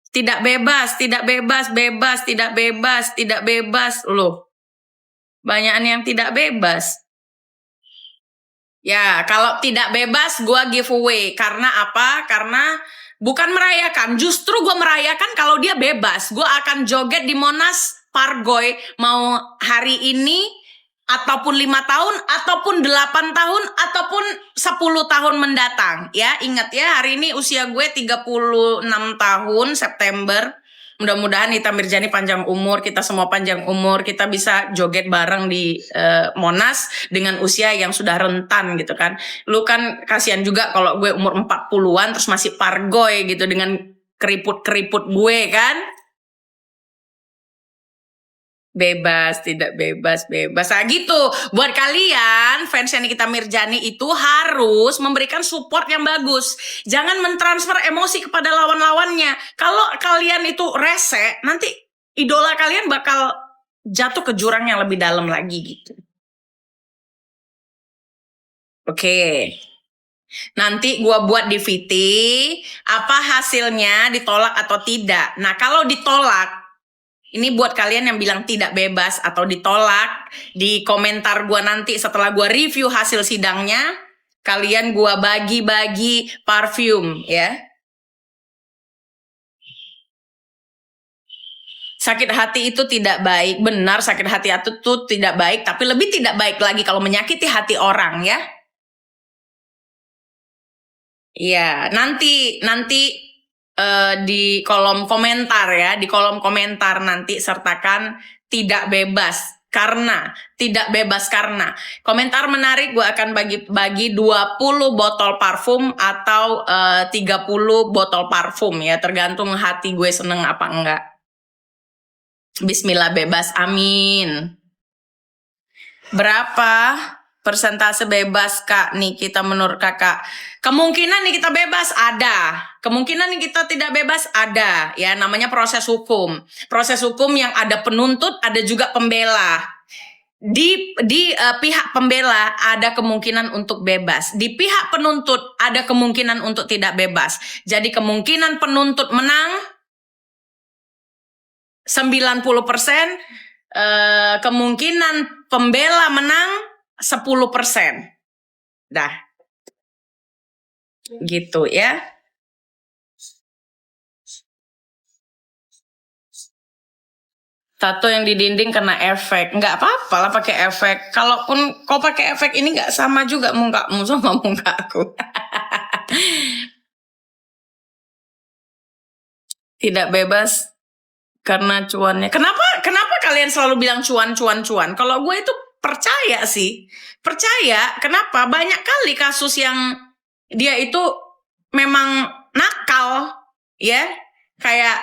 Tidak bebas, tidak bebas, bebas, tidak bebas, tidak bebas. Loh, banyakan yang tidak bebas. Ya, kalau tidak bebas, gue giveaway. Karena apa? Karena bukan merayakan. Justru gue merayakan kalau dia bebas. Gue akan joget di Monas Pargoy. Mau hari ini, ataupun 5 tahun, ataupun 8 tahun, ataupun 10 tahun mendatang. Ya, ingat ya, hari ini usia gue 36 tahun, September. Mudah-mudahan Nita Mirjani panjang umur, kita semua panjang umur, kita bisa joget bareng di Monas dengan usia yang sudah rentan gitu kan. Lu kan kasihan juga kalau gue umur 40-an terus masih pargoy gitu dengan keriput-keriput gue kan. Bebas, tidak bebas, bebas. Nah gitu, buat kalian fansnya Nikita Mirjani itu harus memberikan support yang bagus. Jangan mentransfer emosi kepada lawan-lawannya. Kalau kalian itu rese, nanti idola kalian bakal jatuh ke jurang yang lebih dalam lagi gitu. Oke. Nanti gua buat DVT, apa hasilnya, ditolak atau tidak. Nah kalau ditolak, ini buat kalian yang bilang tidak bebas atau ditolak, di komentar gua nanti setelah gua review hasil sidangnya, kalian gua bagi-bagi parfum ya. Sakit hati itu tidak baik, benar sakit hati itu tidak baik, tapi lebih tidak baik lagi kalau menyakiti hati orang ya. Iya, nanti di kolom komentar ya, di kolom komentar nanti sertakan tidak bebas karena, tidak bebas karena. Komentar menarik, gue akan bagi 20 botol parfum atau 30 botol parfum ya, tergantung hati gue seneng apa enggak. Bismillah bebas, amin. Berapa persentase bebas Kak nih kita menurut kakak? Kemungkinan nih kita bebas ada, kemungkinan nih kita tidak bebas ada, ya namanya proses hukum. Proses hukum yang ada penuntut, ada juga pembela. Di pihak pembela ada kemungkinan untuk bebas, di pihak penuntut ada kemungkinan untuk tidak bebas. Jadi kemungkinan penuntut menang 90%, kemungkinan pembela menang 10%. Dah. Gitu ya. Tato yang di dinding kena efek. Nggak apa-apa lah pakai efek. Kalaupun kau pakai efek ini nggak sama juga mukamu sama muka aku. Tidak bebas karena cuannya. Kenapa kalian selalu bilang cuan? Kalau gue itu percaya sih. Percaya. Kenapa? Banyak kali kasus yang dia itu memang nakal, ya. Kayak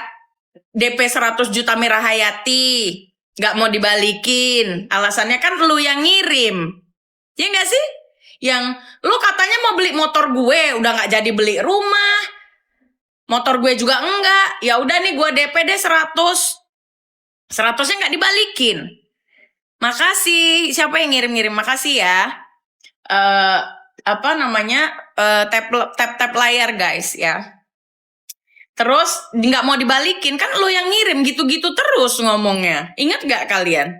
DP 100 juta Mira Hayati, nggak mau dibalikin. Alasannya kan lu yang ngirim. Ya nggak sih? Yang lu katanya mau beli motor gue, udah nggak jadi beli rumah. Motor gue juga enggak. Ya udah nih gue DP deh 100. 100-nya nggak dibalikin. Makasih. Siapa yang ngirim-ngirim? Makasih ya. Apa namanya? Tap layar guys ya. Terus nggak mau dibalikin, kan lo yang ngirim gitu-gitu terus ngomongnya. Ingat nggak kalian?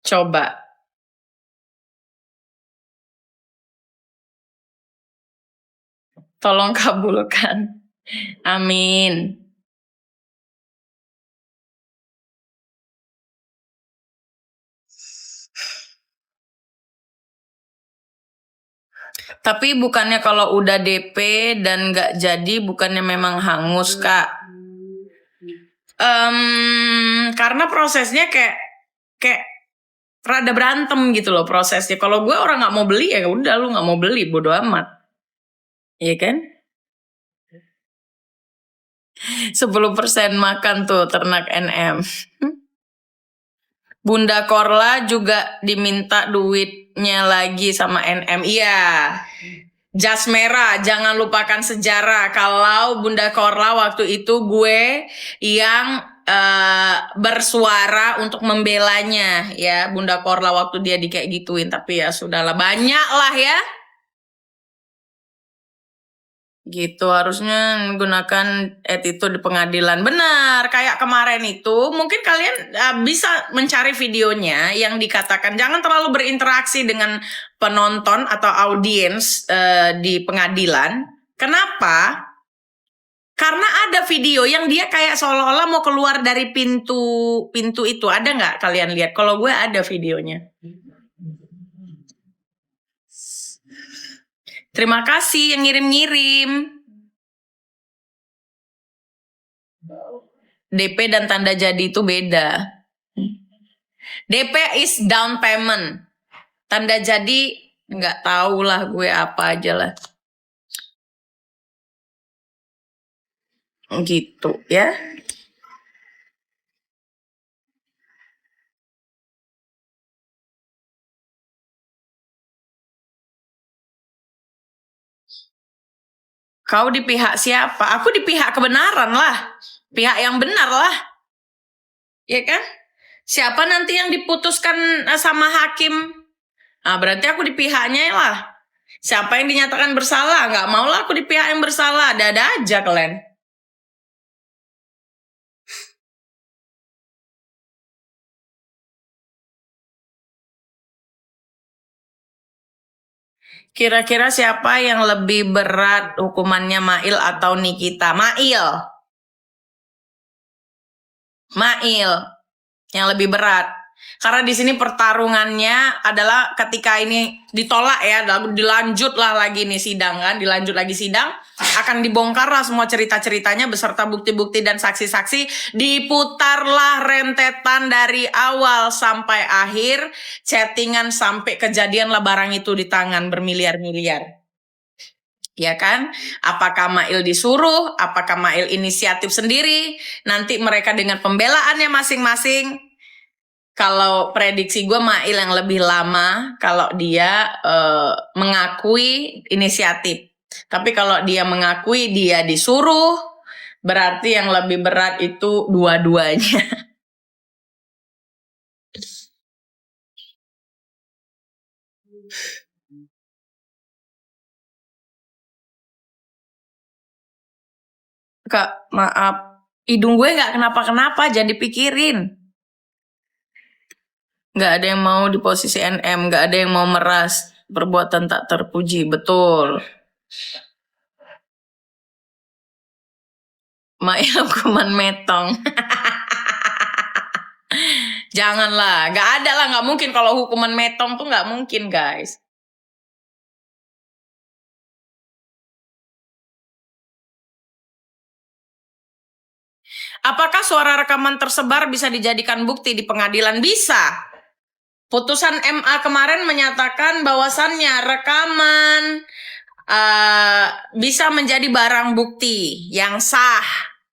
Coba. Tolong kabulkan. Amin. Tapi bukannya kalau udah DP dan nggak jadi, bukannya memang hangus, Kak? Karena prosesnya kayak rada berantem gitu loh prosesnya. Kalau gue orang nggak mau beli ya udah, lu nggak mau beli, bodo amat. Iya kan? 10% makan tuh ternak NM. Bunda Korla juga diminta duitnya lagi sama NM. Iya. Jas merah, jangan lupakan sejarah. Kalau Bunda Korla waktu itu gue yang bersuara untuk membelanya ya, Bunda Korla waktu dia kayak gituin. Tapi ya sudahlah, banyak lah ya. Gitu, harusnya menggunakan attitude di pengadilan. Benar, kayak kemarin itu, mungkin kalian bisa mencari videonya yang dikatakan jangan terlalu berinteraksi dengan penonton atau audiens di pengadilan. Kenapa? Karena ada video yang dia kayak seolah-olah mau keluar dari pintu itu. Ada nggak kalian lihat? Kalau gue ada videonya. Terima kasih yang ngirim-ngirim. DP dan tanda jadi itu beda. DP is down payment. Tanda jadi nggak tahu lah gue apa aja lah. Gitu ya. Kau di pihak siapa? Aku di pihak kebenaran lah. Pihak yang benar lah. Ya kan? Siapa nanti yang diputuskan sama hakim? Nah, berarti aku di pihaknya lah. Siapa yang dinyatakan bersalah? Nggak mau lah aku di pihak yang bersalah. Ada aja kalian. Kira-kira siapa yang lebih berat hukumannya, Mail atau Nikita? Mail. Mail yang lebih berat. Karena di sini pertarungannya adalah ketika ini ditolak ya, lalu dilanjutlah lagi nih sidang kan, dilanjut lagi sidang, akan dibongkarlah semua cerita-ceritanya beserta bukti-bukti dan saksi-saksi, diputarlah rentetan dari awal sampai akhir, chattingan sampai kejadian lah barang itu di tangan bermiliar-miliar. Ya kan? Apakah Mail disuruh? Apakah Mail inisiatif sendiri? Nanti mereka dengan pembelaannya masing-masing. Kalau prediksi gue Mail yang lebih lama kalau dia mengakui inisiatif. Tapi kalau dia mengakui dia disuruh, berarti yang lebih berat itu dua-duanya. Kak, maaf. Hidung gue nggak kenapa-kenapa, jangan dipikirin. Nggak ada yang mau di posisi NM, nggak ada yang mau meras. Perbuatan tak terpuji, betul. Mail hukuman metong. Janganlah, nggak ada lah, nggak mungkin kalau hukuman metong tuh nggak mungkin guys. Apakah suara rekaman tersebar bisa dijadikan bukti di pengadilan? Bisa. Putusan MA kemarin menyatakan bahwasannya rekaman bisa menjadi barang bukti yang sah,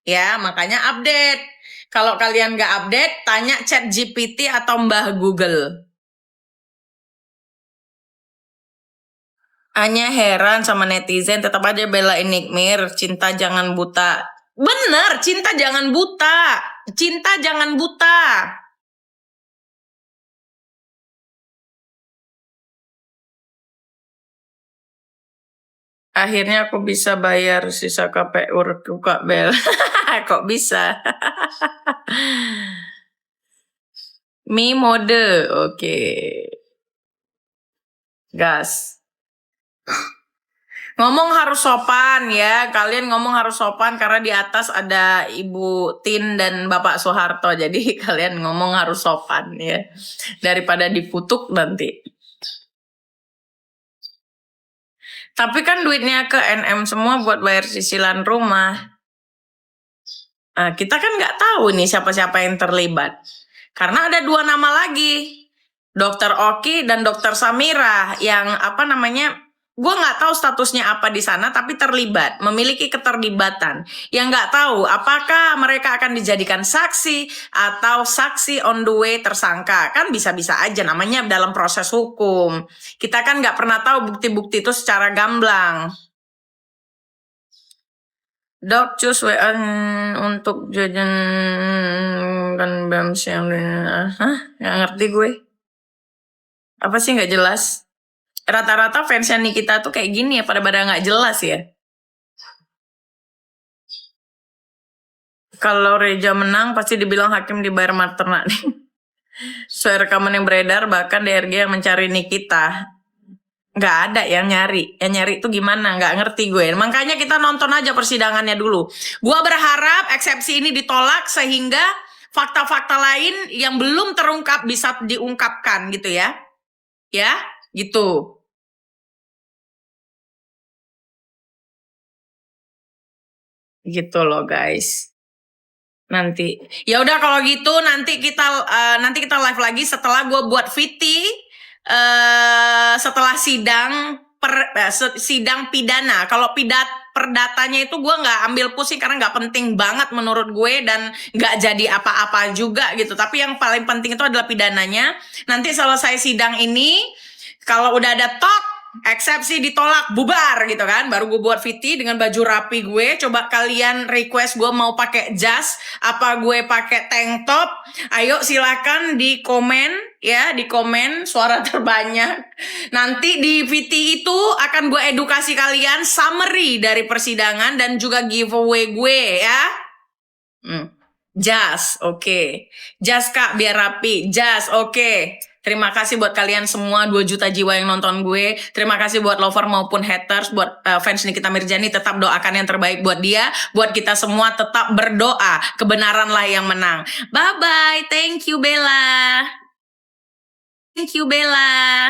ya makanya update. Kalau kalian nggak update, tanya ChatGPT atau Mbah Google. Hanya heran sama netizen, tetap aja belain Nikmir, cinta jangan buta. Bener, cinta jangan buta. Cinta jangan buta. Akhirnya aku bisa bayar sisa KPU Kak Bel. Kok bisa? Mi mode, oke. Gas. Ngomong harus sopan ya, kalian ngomong harus sopan karena di atas ada Ibu Tin dan Bapak Soeharto, jadi kalian ngomong harus sopan ya, daripada diputuk nanti. Tapi kan duitnya ke NM semua buat bayar cicilan rumah. Nah, kita kan nggak tahu nih siapa-siapa yang terlibat. Karena ada dua nama lagi, Dokter Oki dan Dokter Samira yang apa namanya, gue nggak tahu statusnya apa di sana, tapi terlibat, memiliki keterlibatan. Yang nggak tahu apakah mereka akan dijadikan saksi atau saksi on the way tersangka, kan bisa-bisa aja, namanya dalam proses hukum. Kita kan nggak pernah tahu bukti-bukti itu secara gamblang. Dok, cus WA untuk jajan kan BEMS yang hah? Nggak ngerti gue. Apa sih nggak jelas? Rata-rata fansnya Nikita tuh kayak gini ya, pada nggak jelas ya. Kalau Reja menang pasti dibilang hakim dibayar maternak nih. Sesuai rekaman yang beredar, bahkan DRG yang mencari Nikita. Nggak ada yang nyari. Yang nyari itu gimana? Nggak ngerti gue. Makanya kita nonton aja persidangannya dulu. Gue berharap eksepsi ini ditolak sehingga fakta-fakta lain yang belum terungkap bisa diungkapkan gitu ya. Ya, gitu. Gitu loh guys. Nanti ya udah kalau gitu nanti kita live lagi setelah gue buat VT setelah sidang pidana. Kalau perdatanya itu gue nggak ambil pusing karena nggak penting banget menurut gue dan nggak jadi apa-apa juga gitu. Tapi yang paling penting itu adalah pidananya. Nanti selesai sidang ini kalau udah ada talk eksepsi ditolak bubar gitu kan, baru gue buat VT dengan baju rapi gue. Coba kalian request gue mau pakai jas apa gue pakai tank top, ayo silakan di komen ya, di komen suara terbanyak. Nanti di VT itu akan gue edukasi kalian summary dari persidangan dan juga giveaway gue ya. Jas, oke. Jas kak biar rapi. Jas, oke. Terima kasih buat kalian semua 2 juta jiwa yang nonton gue. Terima kasih buat lover maupun haters, buat fans Nikita Mirzani, tetap doakan yang terbaik buat dia. Buat kita semua tetap berdoa, kebenaranlah yang menang. Bye bye. Thank you Bella. Thank you Bella.